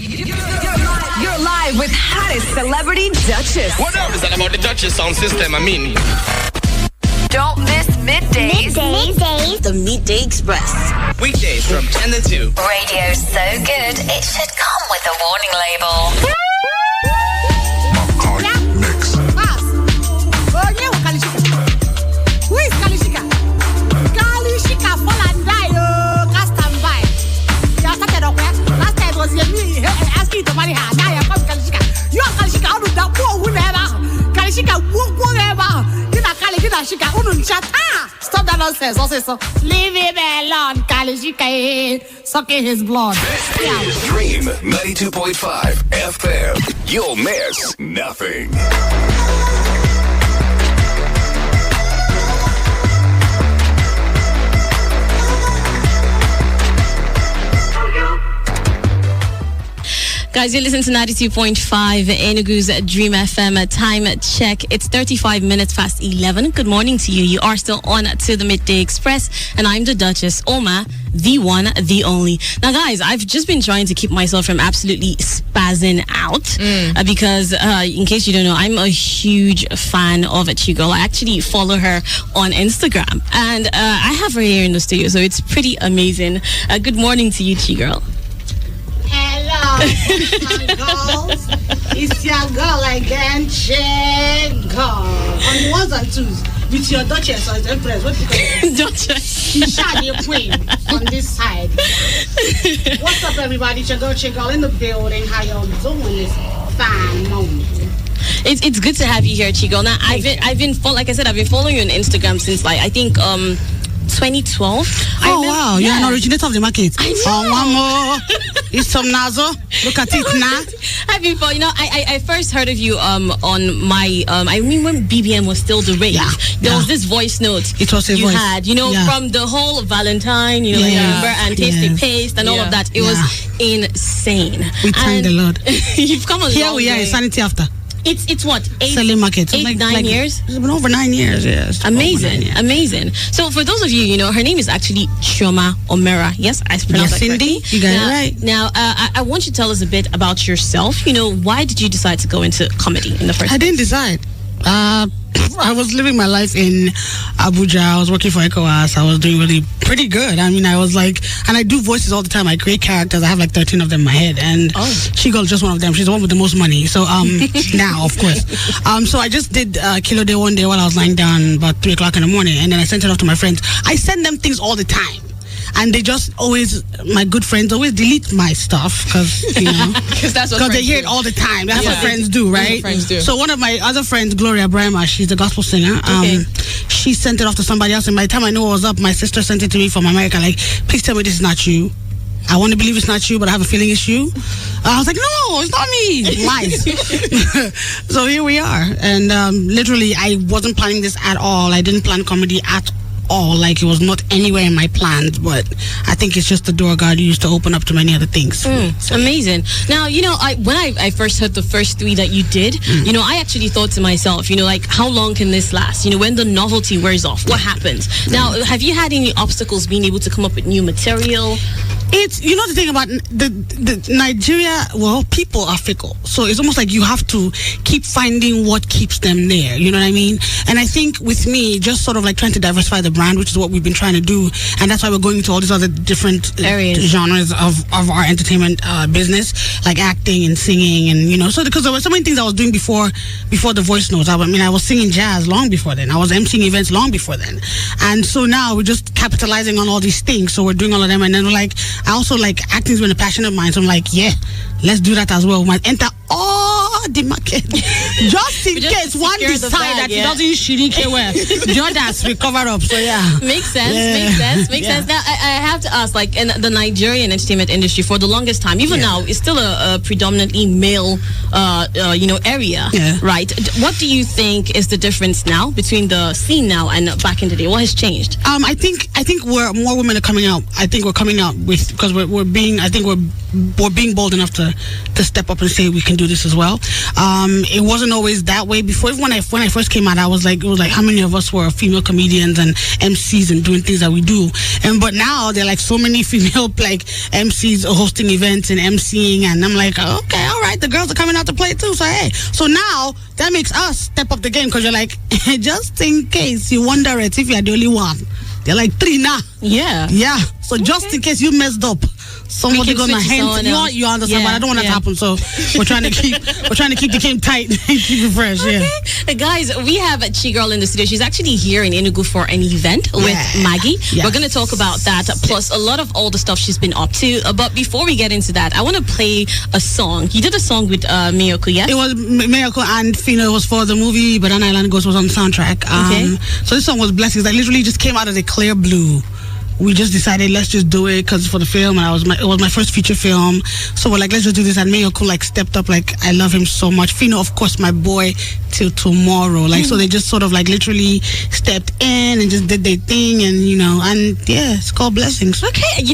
You're live with hottest celebrity Duchess. What up? Is that about the Duchess sound system? Don't miss Middays. The Midday Express. Weekdays from 10 to 2. Radio so good, it should come with a warning label. Mix. Who is Kalishika? Kalishika fall and die. Cast and buy. You started up where? Last time it was me asking to marry her. Now you come Kalishika. You are Kalishika. How do that poor whoever? Kalishika whoever. Kalishika unun chat. Stop that nonsense. I'll say so. Leave him alone. Kalishika sucking his blood. This is Dream 92.5 FM. You'll miss nothing. Guys, you're listening to 92.5 Enugu's Dream FM. Time check. It's 35 minutes past 11. Good morning to you. You are still on to the Midday Express, and I'm the Duchess, Oma, the one, the only. Now, guys, I've just been trying to keep myself from absolutely spazzing out because, in case you don't know, I'm a huge fan of CHIGUL. I actually follow her on Instagram, and I have her here in the studio, so it's pretty amazing. Good morning to you, CHIGUL. Hello, girls. It's your girl again, CHIGUL. On the ones and twos, with your Duchess or Empress. What do you call it? Duchess. Isha, your queen on this side. What's up, everybody? CHIGUL in the building. How y'all doing this fine moment? It's good to have you here, CHIGUL. Now, I've been following you on Instagram since I think 2012. Oh wow, you're an originator of the market. I know. Oh, one more. It's some nazo. Look at it now. I've been I first heard of you on my I mean when BBM was still the rage. There was this voice note it was a you voice. had, from the whole Valentine, I remember, and Tasty Paste and all of that. It was insane. We thank the Lord. You've come a long way. Here we are in Sanity After. It's what? Selling market. 9 years? It's been over 9 years, yes. Amazing. So for those of you, her name is actually Chioma Omera. Yes, I pronounced that Cindy, correctly. you got it right. Now, I want you to tell us a bit about yourself. Why did you decide to go into comedy in the first place? I didn't decide. I was living my life in Abuja. I was working for ECOWAS. I was doing really pretty good. I mean, I was like, and I do voices all the time. I create characters. I have like 13 of them in my head, and CHIGUL just one of them. She's the one with the most money. So now, of course. So I just did Kilo Day one day while I was lying down about 3 o'clock in the morning, and then I sent it off to my friends. I send them things all the time. And they just always, my good friends always delete my stuff because that's what they hear it all the time. That's what friends do, right? Friends do. So one of my other friends, Gloria Brima, she's a gospel singer. She sent it off to somebody else, and by the time I knew what was up, my sister sent it to me from America. Like, please tell me this is not you. I want to believe it's not you, but I have a feeling it's you. I was like, no, it's not me. Lies. So here we are, and literally, I wasn't planning this at all. I didn't plan comedy at all. Like, it was not anywhere in my plans, but I think it's just the door God used to open up to many other things. Amazing. Now, when I first heard the first 3 that you did, I actually thought to myself, like, how long can this last? When the novelty wears off, what happens? Now, have you had any obstacles being able to come up with new material? It's, the thing about the Nigeria, well, people are fickle. So it's almost like you have to keep finding what keeps them there. You know what I mean? And I think with me, just sort of like trying to diversify the brand, which is what we've been trying to do. And that's why we're going into all these other different genres of our entertainment business, like acting and singing. And, so because there were so many things I was doing before the voice notes. I was singing jazz long before then. I was emceeing events long before then. And so now we're just capitalizing on all these things. So we're doing all of them. And then we're like, I also like acting's been a passion of mine, so I'm like, yeah, let's do that as well. We might enter all the market just in case one decide that it doesn't shirike well. The others will cover up. So makes sense. Now I have to ask, like, in the Nigerian entertainment industry for the longest time, even now, it's still a predominantly male, area, right? What do you think is the difference now between the scene now and back in the day? What has changed? I think more women are coming out. I think we're coming out with, because we're were being bold enough to step up and say we can do this as well. It wasn't always that way before. When I first came out, it was like how many of us were female comedians and MCs and doing things that we do, but now there are like so many female like MCs hosting events and MCing, and I'm like, okay, all right, the girls are coming out to play too, so hey, so now that makes us step up the game, because you're like, just in case you wonder if you're the only one, they're like 3 now. Yeah. So just in case you messed up, somebody gonna hint. You understand, but I don't want that to happen. So we're trying to keep the game tight, keep it fresh. Okay. Guys, we have CHIGUL in the studio. She's actually here in Enugu for an event with Maggie. Yes. We're going to talk about that, plus a lot of all the stuff she's been up to. But before we get into that, I want to play a song. You did a song with Miyoko, yes? It was Miyoko and Fino. It was for the movie Banana Island Ghost, was on the soundtrack. So this song was Blessings. I literally just came out of the clear blue. We just decided, let's just do it because for the film, and it was my first feature film. So we're like, let's just do this. And Miyoko like stepped up. Like, I love him so much. Fino, of course, my boy till tomorrow. Like, so they just sort of like literally stepped in and just did their thing, and it's called Blessings. Okay,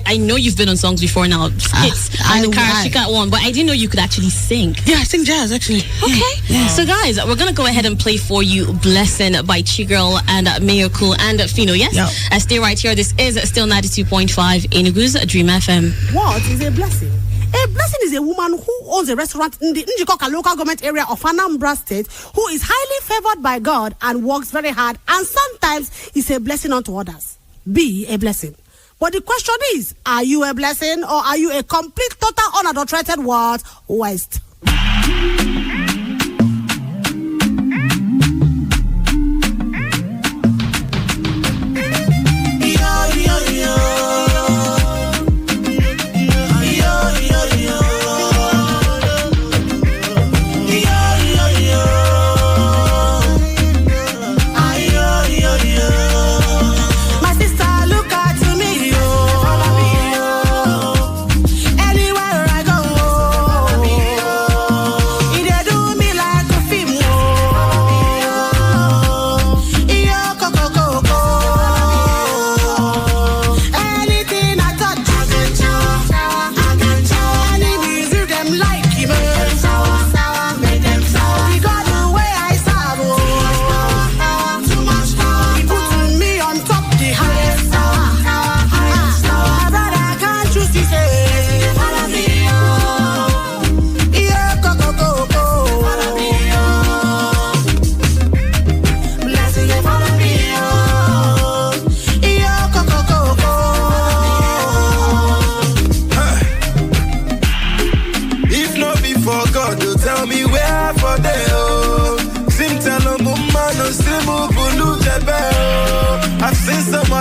I know you've been on songs before now, hits and the Karashika one, but I didn't know you could actually sing. Yeah, I sing jazz actually. Okay, so guys, we're gonna go ahead and play for you Blessing by CHIGUL and Miyoko and Fino. Yes, stay right here. This is still 92.5 Enugu's Dream FM. What is a blessing? A blessing is a woman who owns a restaurant in the Njikoka local government area of Anambra State, who is highly favored by God and works very hard, and sometimes is a blessing unto others. Be a blessing. But the question is, are you a blessing, or are you a complete, total, unadulterated waste?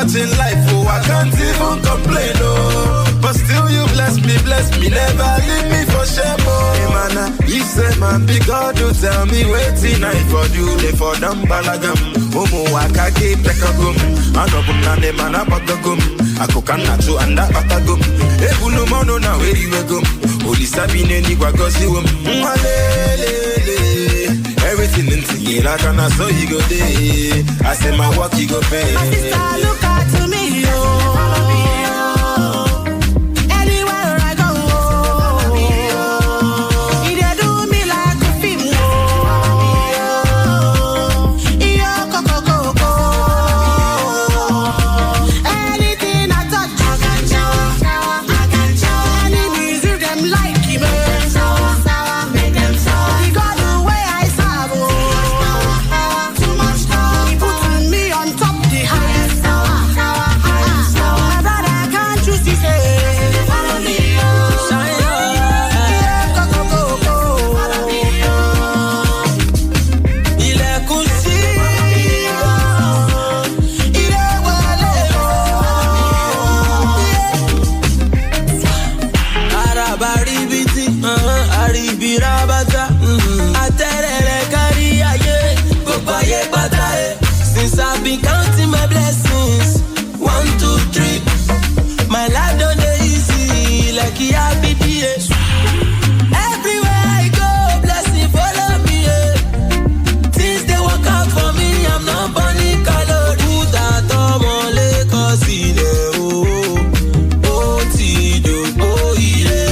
In life, I can't even complain, but still you bless me, never leave me for shame, Hey man, you say man, big God to tell me waiting I for you, they for them balagam, wakake pekagum, anobunane manapagum, akokanacho and that patagum, ebulu mono na where you go, Holy Sabine ni wagosi everything in the like and I saw you go there. I say my work you go pay. My sister, look out to me, anywhere I go, they do me like a film, anything I touch, I can show. Any music them like him, make them sour. He got the way I serve, too much power. He put me on top the highest tower. My brother can't choose to say, follow me, shine go. Il est cousi, il est walé. Arabaribiti, aribirabata, aterere kariaye, gopaye bataye. Since I've been counting my blessings, 1, 2, 3, my life don't dey easy like EIBDA. Everywhere I go, blessing follow me. Things they work out for me, I'm not burning calories. Put that on my leg, 'cause he dey oh, ti do, oh, he dey.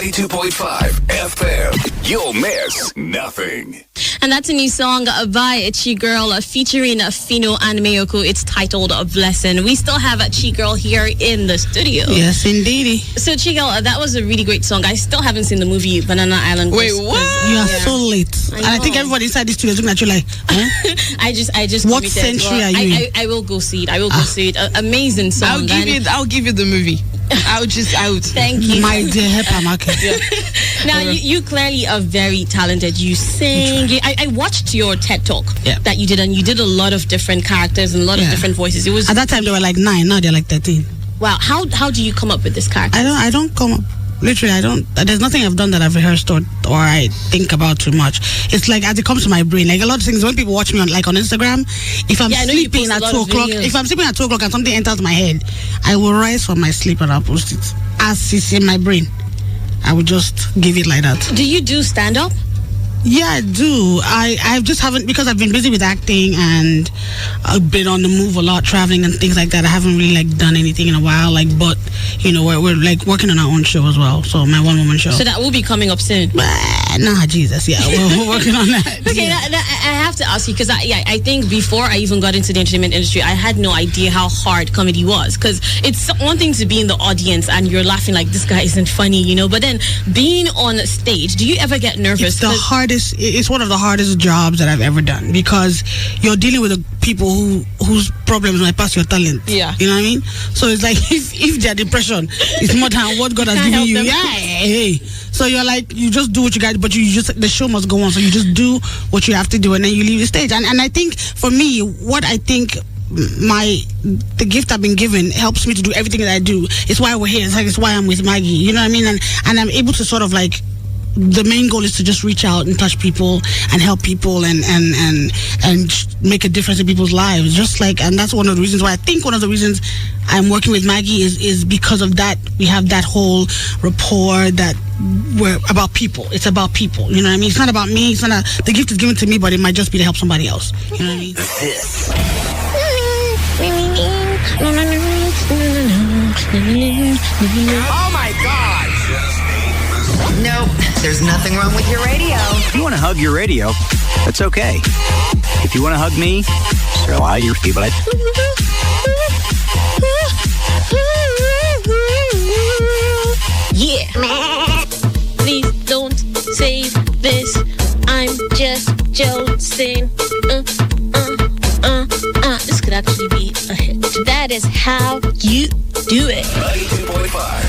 92.5 FM. You'll miss nothing. And that's a new song by CHIGUL featuring Fino and Mayoko. It's titled Blessing. We still have CHIGUL here in the studio. Yes, indeed. So CHIGUL, that was a really great song. I still haven't seen the movie Banana Island. Wait, what? You are so late. I think everybody inside this studio is looking at you like, huh? I just what committed. century are you in? I will go see it. I will go see it. Amazing song. I'll give you the movie. Thank you. My dear Hepa Market. Now, you clearly are very talented. You sing. I watched your TED Talk that you did, and you did a lot of different characters and a lot of different voices. It was at that time they were like 9, now they're like 13. Wow. How do you come up with this character? I don't come up. Literally, I don't. There's nothing I've done that I've rehearsed or I think about too much. It's like as it comes to my brain. Like a lot of things when people watch me on Instagram, if I'm sleeping at 2 o'clock, and something enters my head, I will rise from my sleep and I'll post it as it's in my brain. I would just give it like that. Do you do stand up? Yeah, I do. I just haven't, because I've been busy with acting and I've been on the move a lot, traveling and things like that. I haven't really done anything in a while. But we're working on our own show as well. So my one-woman show. So that will be coming up soon. Nah, Jesus, yeah, we're working on that. Okay, I have to ask you because I think before I even got into the entertainment industry, I had no idea how hard comedy was. Because it's one thing to be in the audience and you're laughing like this guy isn't funny, But then being on stage, do you ever get nervous? It's one of the hardest jobs that I've ever done because you're dealing with the people whose problems might pass your talent. Yeah. You know what I mean? So it's like if their depression is more than what God has given you. Yeah. Hey. So you're like, you just do what you got, but the show must go on. So you just do what you have to do and then you leave the stage. And I think for me, what I think the gift I've been given helps me to do everything that I do. It's why we're here. It's why I'm with Maggie. You know what I mean? And I'm able to sort of the main goal is to just reach out and touch people and help people and make a difference in people's lives. And that's one of the reasons why I think one of the reasons I'm working with Maggie is because of that. We have that whole rapport that we're about people. It's about people. You know what I mean? It's not about me. It's not the gift is given to me, but it might just be to help somebody else. You know what I mean? This. Oh my God! Nope, there's nothing wrong with your radio. If you want to hug your radio, that's okay. If you want to hug me, so I your people. Yeah. Please don't save this. I'm just joking. This could actually be a hit. That is how you do it. 92.5